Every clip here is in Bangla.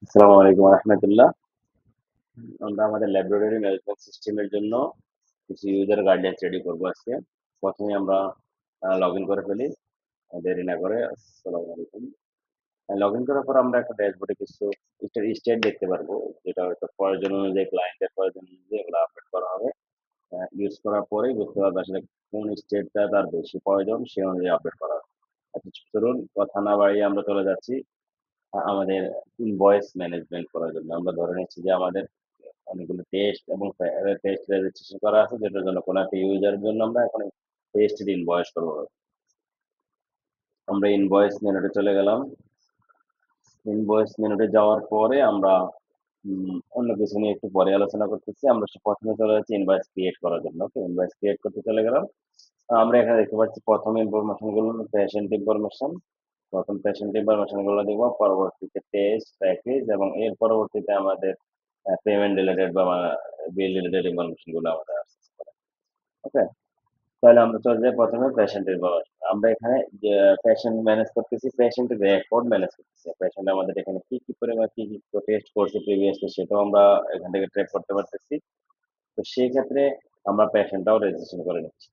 আসসালামু আলাইকুম রহমতুল্লাহ। আমরা আমাদের লাইব্রেরি ম্যানেজমেন্ট সিস্টেমের জন্য কিছু ইউজার গাইডলাইন্স রেডি করবো আজকে। প্রথমে আমরা লগ ইন করে ফেলি, দেরি না করে। আসসালামু আলাইকুম। লগ ইন করার পর আমরা একটা ড্যাশবোর্ডে কিছু স্টেট দেখতে পারবো, যেটা হয়তো প্রয়োজন অনুযায়ী, ক্লায়েন্টের প্রয়োজন অনুযায়ী এগুলো আপডেট করা হবে। ইউজ করার পরেই বুঝতে পারবে আসলে কোন স্টেটটা তার বেশি প্রয়োজন, সে অনুযায়ী আপডেট করা হবে। আচ্ছা, চলুন কথা না বাড়িয়ে আমরা চলে যাচ্ছি আমাদের ইনভয়েস ম্যানেজমেন্ট করার জন্য। আমরা ধরে নিচ্ছি যে আমাদের অনেকগুলো টেস্ট এবং টেস্ট রেজিস্ট্রেশন করা আছে, যেটার জন্য কোনো একটা ইউজারের জন্য আমরা এখন টেস্টের ইনভয়েস করবো। আমরা ইনভয়েস মেনুতে চলে গেলাম। ইনভয়েস মেনুতে যাওয়ার পরে আমরা অন্য কিছু নিয়ে একটু পরে আলোচনা করতেছি। আমরা প্রথমে চলে যাচ্ছি ইনভয়েস ক্রিয়েট করার জন্য। ওকে, ইনভয়েস ক্রিয়েট করতে চলে গেলাম। আমরা এখানে দেখতে পাচ্ছি প্রথম ইনফরমেশন গুলো পেশেন্ট ইনফরমেশন। প্রথম পেশেন্ট ইনফরমেশন গুলো দিব, পরবর্তীতে টেস্ট প্যাকেজ, এবং এর পরবর্তীতে আমাদের পেমেন্ট রিলেটেড বা বিল রিলেটেড ইনফরমেশন গুলো আমাদের আসছে। ওকে, তাহলে আমরা চলে যাই প্রথমে পেশেন্টের বয়স। আমরা এখানে যে পেশেন্ট ম্যানেজ করতেছি, পেশেন্টের রেকর্ড ম্যানেজ করতেছি। পেশেন্ট আমাদের এখানে কি কি পরিমাণ কি কি টেস্ট করছে প্রিভিয়াসলি, সেটাও আমরা এখান থেকে ট্র্যাক করতে পারতেছি। তো সেই ক্ষেত্রে আমরা পেশেন্টটাও রেজিস্ট্রেশন করে নিচ্ছি।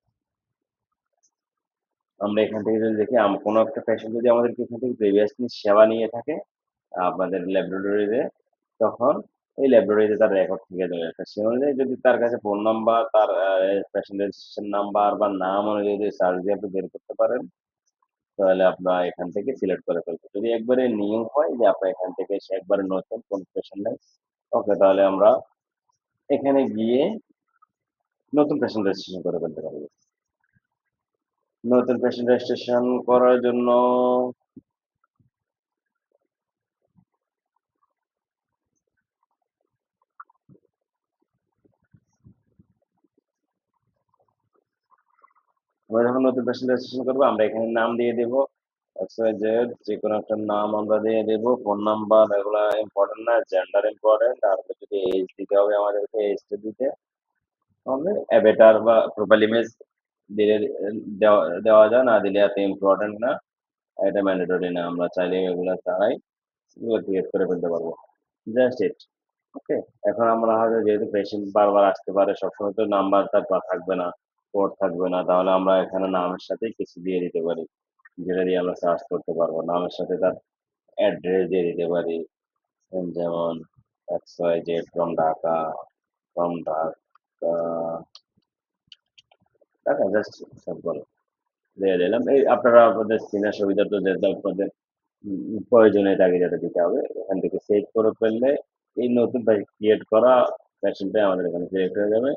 আমরা এখান থেকে যদি দেখি কোনো একটা পেশেন্ট যদি আমাদেরকে এখান থেকে প্রিভিয়াসলি সেবা নিয়ে থাকে আপনাদের ল্যাবরেটরিতে, তখন ওই ল্যাবরেটরিতে তার রেকর্ড থেকে যাবে। সে অনুযায়ী যদি তার কাছে ফোন নাম্বার, তার পেশেন্ট রেজিস্ট্রেশন নাম্বার বা নাম অনুযায়ী যদি সার্চ দিয়ে আপনি বের করতে পারেন, তাহলে আপনার এখান থেকে সিলেক্ট করে ফেলবে। যদি একবারে নিউ হয় যে আপনার এখান থেকে সে একবারে নতুন কোন পেশেন্ট নেই, ওকে, তাহলে আমরা এখানে গিয়ে নতুন পেশেন্ট রেজিস্ট্রেশন করে ফেলতে পারবো। নতুন পেশেন্ট রেজিস্ট্রেশন করার জন্য আমরা যখন নতুন পেশেন্ট রেজিস্ট্রেশন করবো, আমরা এখানে নাম দিয়ে দেবো XYZ, যে কোনো একটা নাম আমরা দিয়ে দেবো। ফোন নাম্বার এগুলা ইম্পর্টেন্ট না, জেন্ডার ইম্পর্টেন্ট। আর যদি এজ দিতে হবে আমাদেরকে, এজটা দিতে হবে। অ্যাভাটার বা প্রোফাইল ইমেজ দিলে দেওয়া দেওয়া যায়, না দিলে এত ইম্পর্টেন্ট না, এটা ম্যান্ডেটরি না। আমরা চাইলে এগুলা ছাড়াই এগুলো ক্রিয়েট করে ফেলতে পারবো। Just it. ওকে, এখন আমরা হয়তো যেহেতু পেশেন্ট বারবার আসতে পারে, সবসময় তো নাম্বার তার থাকবে না, কোড থাকবে না, তাহলে আমরা এখানে নামের সাথে কিছু দিয়ে দিতে পারি, যেটা দিয়ে আমরা সার্চ করতে পারবো। নামের সাথে তার অ্যাড্রেস দিয়ে দিতে পারি, যেমন XYZ from Dhaka, from Dhaka, Dhaka, just simple দিয়ে দিলাম। এই আপনারা আপনাদের সিনের সুবিধা তো যেটা আপনাদের প্রয়োজনীয় তাগিদাটা দিতে হবে। এখান থেকে সেভ করে ফেললে এই নতুন ক্রিয়েট করা সেশনটাই আমাদের এখানে সিলেক্ট হয়ে যাবে।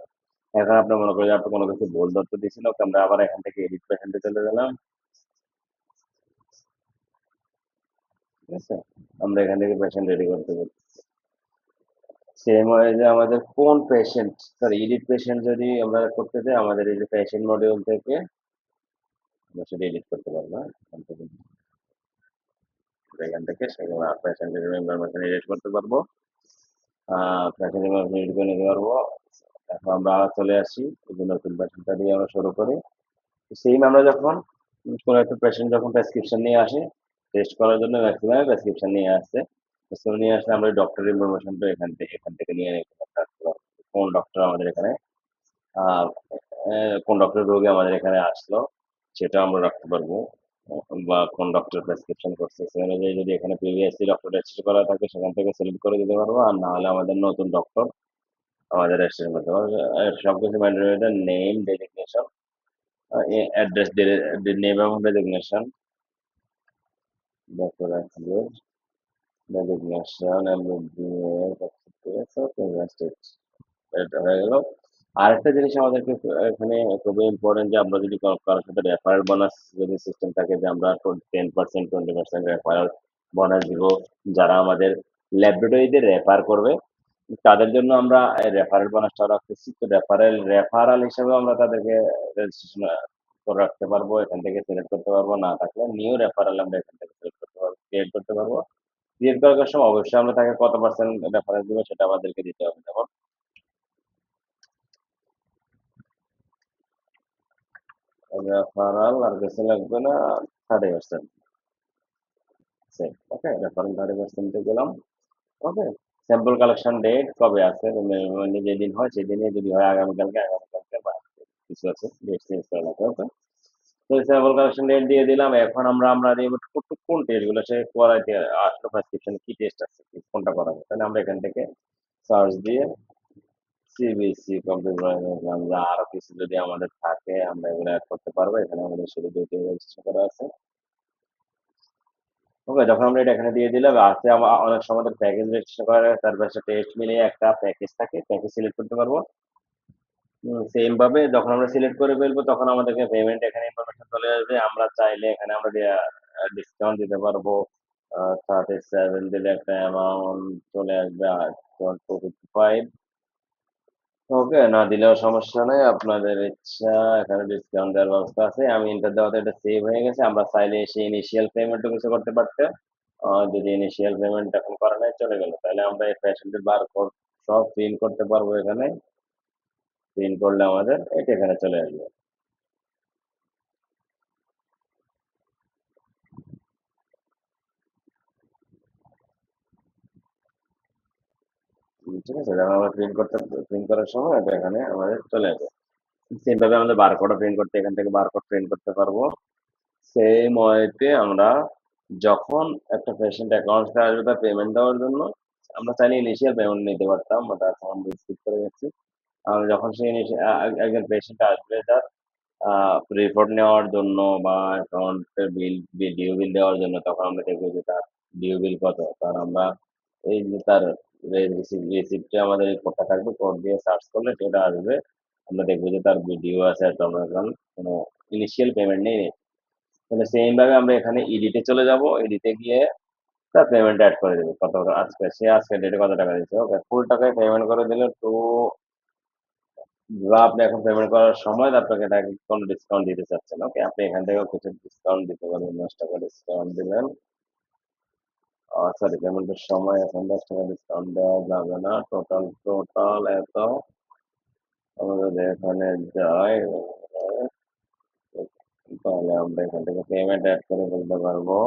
এখন আপনার মনে করেন যে আপনি কোনো কিছু ভুল তথ্য দিয়েছিল, ওকে, আমরা আবার এখান থেকে এডিট পেশেন্টে চলে গেলাম। ঠিক আছে, আমরা এখান থেকে পেশেন্ট রেডি করতে পারি। সেম হয় যে আমাদের কোন পেশেন্ট, সরি, এডিট পেশেন্ট যদি আমরা করতে চাই, আমাদের এই যে পেশেন্ট মডিউল থেকে আমরা সেটা এডিট করতে পারবো। এখান থেকে সেগুলো পেশেন্টের ইনফরমেশন এডিট করতে পারবো, পেশেন্ট ইনফরমেশন এডিট করে নিতে পারবো। এখন আমরা আবার চলে আসি, এই যে নতুন পেশেন্টটা দিয়ে আমরা শুরু করি। সেম আমরা যখন কোনো একটা পেশেন্ট যখন প্রেসক্রিপশন নিয়ে আসে টেস্ট করার জন্য, ম্যাক্সিমাম প্রেসক্রিপশন নিয়ে আসছে, প্রেসক্রিপশন নিয়ে আসলে আমরা ডক্টর ইনফরমেশনটা এখান থেকে নিয়ে রাখতে পারবো। কোন ডক্টর আমাদের এখানে আহ, কোন ডক্টর রোগী আমাদের এখানে আসলো, সেটা আমরা রাখতে পারবো। বা কোন ডক্টর প্রেসক্রিপশন করছে সেই অনুযায়ী যদি এখানে প্রিভিয়াসলি ডক্টর রেজিস্টার করা থাকে, সেখান থেকে সিলেক্ট করে দিতে পারবো। আর না হলে আমাদের নতুন ডক্টর আমাদের রেজিস্টার করতে পারবো। সবকিছু mandatory, name, designation, address, name এবং ডেজিগনেশন, ডক্টর ডেজিগনেশন, এটা হয়ে গেল। আরেকটা জিনিস আমাদেরকে এখানে খুবই ইম্পর্টেন্ট, যে আমরা যদি কারোর সাথে রেফারেল বোনাস যদি সিস্টেম থাকে, যে আমরা 10%, 20% রেফারেল বোনাস দিব যারা আমাদের ল্যাবরেটরিতে রেফার করবে, তাদের জন্য আমরা রেফারেল বোনাসটা রাখতেছি। তো রেফারাল হিসেবে আমরা তাদেরকে রেজিস্ট্রেশন করে রাখতে পারবো, এখান থেকে সিলেক্ট করতে পারবো। না থাকলে নিউ রেফারেল আমরা এখান থেকে সিলেক্ট করতে পারবো, ক্রিয়েট করতে পারবো। ক্রিয়েট করার সময় অবশ্যই আমরা তাকে কত পার্সেন্ট রেফারেন্স দিব সেটা আমাদেরকে দিতে হবে। যেমন রেফারাল আর কিছু লাগবে না, 30%। সেভ। ওকে, রেফারেল 30% গেলাম। ওকে? স্যাম্পল কালেকশন ডেট কবে আছে? মানে যেদিন হয় সেদিনই, যদি হয় আগামীকালকে, আগামীকালকে বা কিছু আছে ডেট চেঞ্জ করা লাগবে। ওকে? তো স্যাম্পল কালেকশন ডেট দিয়ে দিলাম। এখন আমরা দিব কোন টেস্ট গুলো সে করাইতে আসলো, প্রেসক্রিপশন কি টেস্ট আছে, কোনটা করাবে। তাহলে আমরা এখান থেকে সার্চ দিয়ে সিবিসি কম্পিউটার দেখলাম যে আরো কিছু যদি আমাদের থাকে আমরা এগুলো অ্যাড করতে পারবো। এখানে আমাদের শুধু ২ টি রেজিস্টার করা আছে। ওকে, যখন আমরা এটা এখানে দিয়ে দিলাম, আছে অনেক সময় আমাদের প্যাকেজ রেজিস্টার করা থাকে, তার পাশে টেস্ট মিলিয়ে একটা প্যাকেজ থাকে, প্যাকেজ সিলেক্ট করতে পারবো। সেম ভাবে যখন আমরা সিলেক্ট করে ফেলবো তখন আমাদেরকে পেমেন্ট এখানে ইনফরমেশন চলে আসবে। আমরা চাইলে এখানে আমরা ডিসকাউন্ট দিতে পারবো। 37 দিলে একটা অ্যামাউন্ট চলে আসবে 255। ওকে, না দিলেও সমস্যা নাই, আপনাদের ইচ্ছা। এখানে ডিসকাউন্ট দেওয়ার ব্যবস্থা আছে। আমি এন্টার দেওয়াতে এটা সেভ হয়ে গেছে। আমরা চাইলে এসে ইনিশিয়াল পেমেন্টও কিছু করতে পারতে। যদি ইনিশিয়াল পেমেন্ট এখন করা নাই চলে গেল, তাহলে আমরা এই ফ্যাশনটির বারকোড সব প্রিন্ট করতে পারবো এখানে। প্রিন্ট করলে আমাদের এটা এখানে চলে আসবে। ঠিক আছে, যখন আমরা প্রিন্ট করার সময় এটা এখানে আমাদের চলে আসবে। সেম ভাবে আমাদের বারকোডও প্রিন্ট করতে, এখান থেকে বারকোড প্রিন্ট করতে পারবো। সেম ওয়েতে আমরা যখন একটা পেশেন্ট অ্যাকাউন্টে আসবে তার পেমেন্ট দেওয়ার জন্য, আমরা চাইলে ইনিশিয়াল পেমেন্ট নিতে পারতাম, বাট এখন আমরা স্কিপ করে গেছি। যখন সে একজন পেশেন্ট আসবে তার রিপোর্ট নেওয়ার জন্য বা অ্যাকাউন্টের ডিউ বিল দেওয়ার জন্য, তখন আমরা দেখবো যে তার ডিউ বিল কত। তার আমরা এই যে তার রিসিপ্টে আমাদের এই কোডটা থাকবে, কোড দিয়ে সার্চ করলে সেটা আসবে। আমরা দেখবো যে তার ডিউ আছে, আর আমরা এখন কোনো ইনিশিয়াল পেমেন্ট নেই। তাহলে সেম ভাবে আমরা এখানে ইডিটে চলে যাব, ইডিটে গিয়ে তার পেমেন্ট অ্যাড করে দেবো, কত আজকে সে আজকে ডেটে কত টাকা দিচ্ছে। ওকে, ফুল টাকায় পেমেন্ট করে দিলে তো, বা আপনি এখন পেমেন্ট করার সময় আপনাকে তাকে কোনো ডিসকাউন্ট দিতে চাচ্ছেন, ওকে, আপনি এখান থেকেও কিছু ডিসকাউন্ট দিতে পারবেন। 10 টাকা ডিসকাউন্ট দিলেন। সরি, পেমেন্টের সময় এখন 10 টাকা ডিসকাউন্ট দেওয়া যাবে না। টোটাল এত। আমরা যদি এখানে যাই, তাহলে আমরা এখান থেকে পেমেন্ট অ্যাড করে ফেলতে পারবো।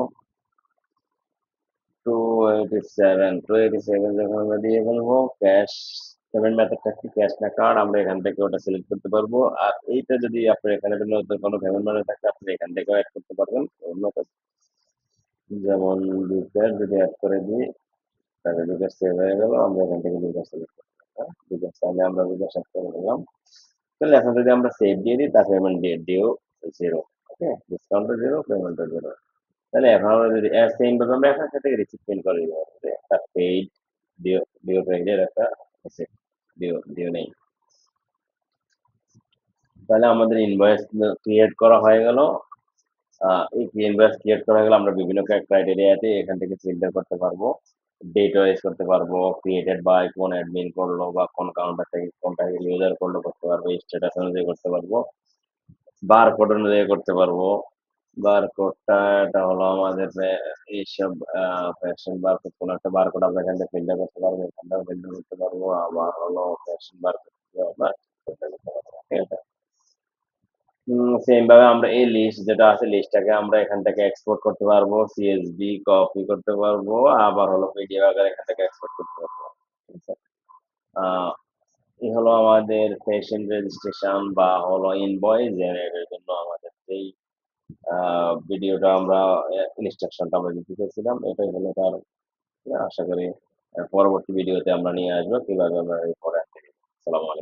287 যখন আমরা দিয়ে ফেলবো, ক্যাশ পেমেন্ট মেথডটা কি, ক্যাশ না কার্ড, আমরা এখান থেকে ওটা সিলেক্ট করতে পারবো। আর এইটা যদি আপনার এখানে নতুন কোনো পেমেন্ট মেথড থাকে আপনি এখান থেকেও অ্যাড করতে পারবেন মেথড। যেমন বিকাশ যদি অ্যাড করে দিই, তাহলে বিকাশ সেভ হয়ে গেল, আমরা এখান থেকে বিকাশ সিলেক্ট করতে পারবো। বিকাশ, তাহলে আমরা বিকাশ অ্যাড করে দিলাম। তাহলে এখন যদি আমরা সেভ দিয়ে দিই, তার পেমেন্ট ডিউ জিরো। ওকে, ডিসকাউন্টও জিরো, পেমেন্টও জিরো। তাহলে এখন আমরা যদি সেম ভাবে আমরা এখন এখান থেকে রিসিপ্ট প্রিন্ট করে দিতে পারবো যে একটা পেইড ডিও ডিও পেইডের একটা রিসিপ্ট, ডিও ডিও নেই। তাহলে আমাদের ইনভয়েস ক্রিয়েট করা হয়ে গেল। এই ইনভয়েস ক্রিয়েট করা গেলে আমরা বিভিন্ন ক্রাইটেরিয়াতে এখান থেকে ফিল্টার করতে পারবো। ডেট ওয়াইজ করতে পারবো, ক্রিয়েটেড বাই কোন অ্যাডমিন করলো বা কোন কাউন্টার থেকে কোনটা ইউজার করলো করতে পারবো, স্ট্যাটাস অনুযায়ী করতে পারবো, বারকোড অনুযায়ী করতে পারবো। বারকোডটা এটা হলো আমাদের এইসব ফ্যাশন বারকোড, কোনো একটা বারকোড আমরা এখান থেকে ফিল্টার করতে পারবো, এখানটাও ফিল্টার করতে পারবো, আবার হলো ফ্যাশন বারকোড আমরা ফিল্টার করতে পারবো। ঠিক আছে, সেম ভাবে আমরা এই লিস্ট যেটা আছে লিস্টটাকে আমরা এখান থেকে এক্সপোর্ট করতে পারবো, সিএসভি কপি করতে পারবো, আবার হলো পিডিএফ আকারে এখান থেকে এক্সপোর্ট করতে পারবো। ঠিক আছে, আহ এই হলো আমাদের ফ্যাশন রেজিস্ট্রেশন বা হলো ইনভয়েস জেনারেটের জন্য আমাদের যেই ভিডিওটা আমরা ইনস্ট্রাকশনটা আমরা দিতে চেয়েছিলাম, এটাই হলো তার। আশা করি পরবর্তী ভিডিওতে আমরা নিয়ে আসবো কিভাবে আমরা এই পরে। আসসালামু আলাইকুম।